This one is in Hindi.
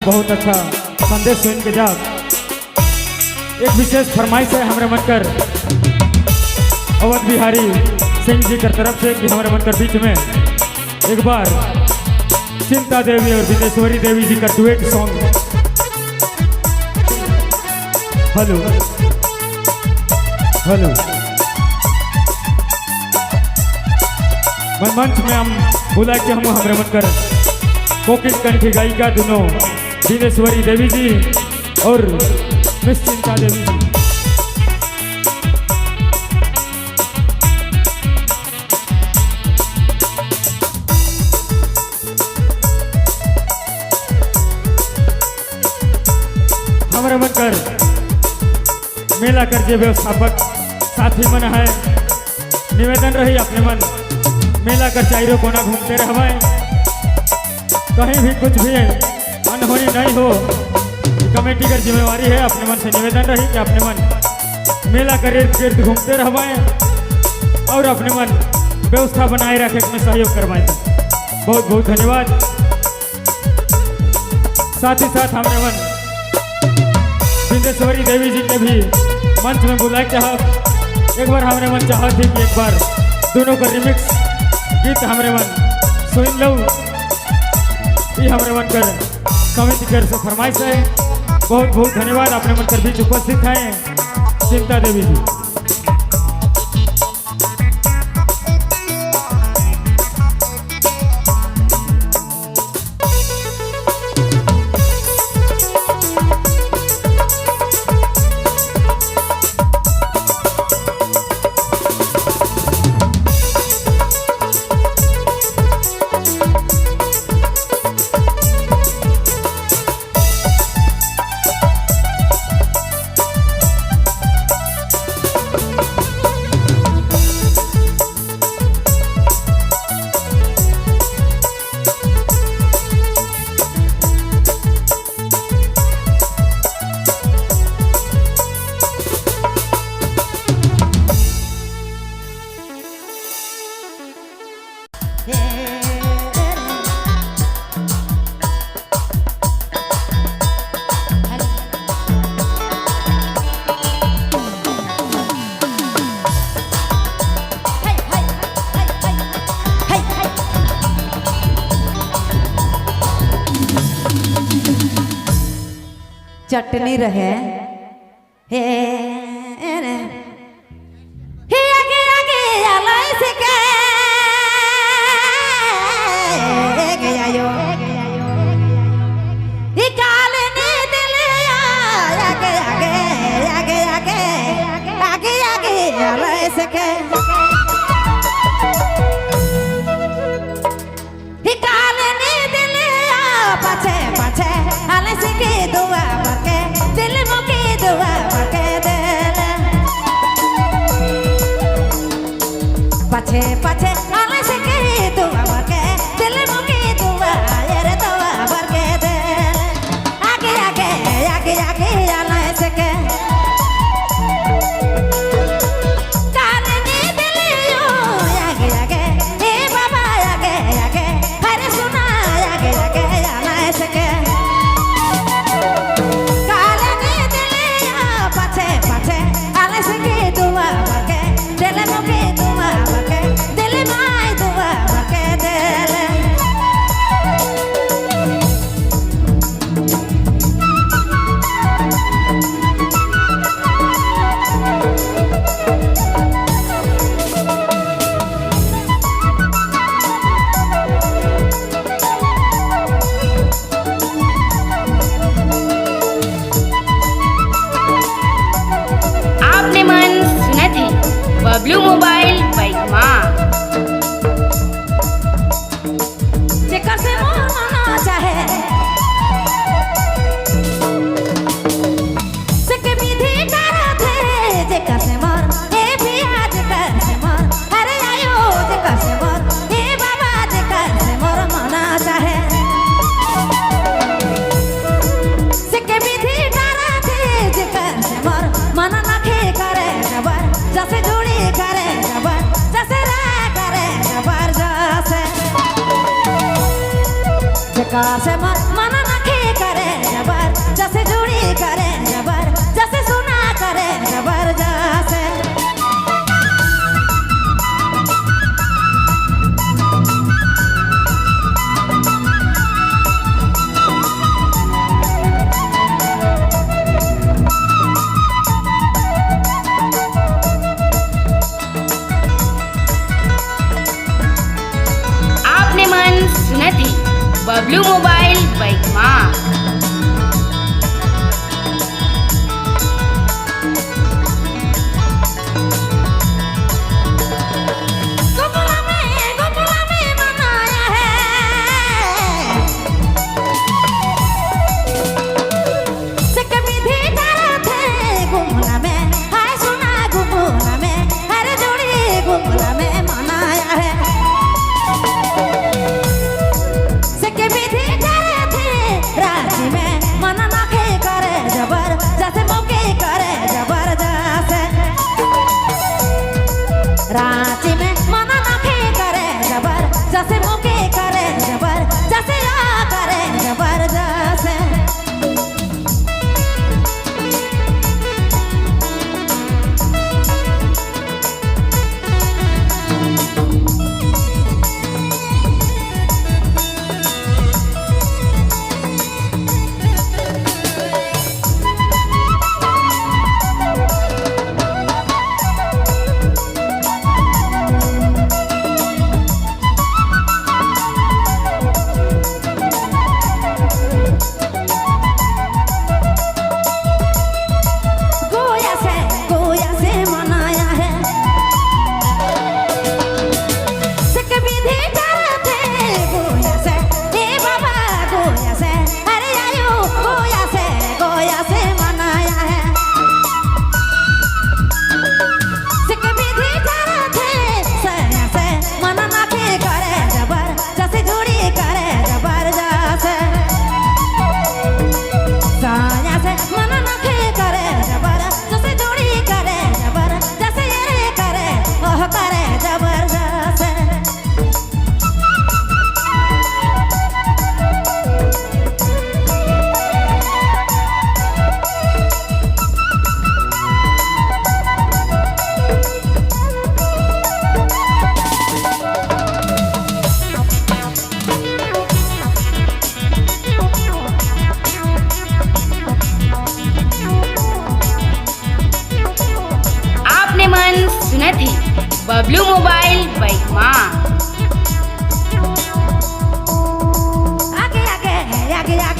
बहुत अच्छा संदेश सुन के जाब। एक विशेष फरमाइश है हमारे मनकर अवध बिहारी सिंह जी की तरफ से कि हमारे मनकर बीच में एक बार चिंता देवी और विदेश्वरी देवी जी का डुएट सॉन्ग। हेलो हेलो मंच में हम बुला के हम हमारे मनकर कोकिल कंठी गायिका दोनों विदेश्वरी देवी जी और मिस चिंता देवी जी। हमारे मनकर मेला कर जे व्यवस्थापक साथी मन है, निवेदन रही अपने मन मेला कर चारों कोना घूमते रहवाए, कहीं भी कुछ भी अनहोनी नहीं हो। कमेटी का जिम्मेवारी है, अपने मन से निवेदन रही कि अपने मन मेला कर इर्द गिर्द घूमते रहवाए और अपने मन व्यवस्था बनाए रखे में सहयोग करवाए। बहुत बहुत धन्यवाद। साथ ही साथ हमारे मन विदेश्वरी देवी जी के भी मंच में बुलाए चाहत। एक बार हमारे मन चाहत थी कि एक बार दोनों का रिमिक्स गीत हमारे मन सुन लो। ये हमारे मन कर कमेटी कर से फरमाइश है। बहुत बहुत धन्यवाद। अपने मन कर बीच उपस्थित हैं चिंता देवी जी। चटनी रहे हे आगे आगे आलाई से के आयो ये काले ने दिल आगे आगे आगे आगे आगे आगे आलाई से के ये काले ने दिल पाछे पाछे आले से के दुआ दिल मुके दुआ के दिल पछे पछे आले से के दुआ के दिल मुके दुआ यार दुआ के दिल आगे आगे आगे आगे आले से के काले ने दिल यो आगे आगे हे बाबा आगे आगे हरे सुना आगे आगे आले से के दिल बबलू मोबाइल बैकमा। गोकुला में मनाया है से कभी भी डरा थे गोकुला में हाय सुना गोकुला में हर जोड़ी गोकुला में मनाया है से कभी भी डरा थे रांची में मना ना के करे जबर जैसे मौके करे जबर जैसे रांची में मना ना के करे जबर जैसे मौके करे जबर जैसे आ करे जबर जैसे गोया से मनाया है से कभी भी डरा थे गोया से हे बाबा गोया से अरे आयो गोया से मनाया है से कभी भी डरा थे सया से मना ना के करे जबर जैसे जोड़ी करे जबर जैसे साया से मना ना के करे जबर जैसे जोड़ी करे जबर जैसे ये करे ओह करे जबर जैसे आपने मन सुने थे बबलू मोबाइल बैकमा। आगे आगे आगे आगे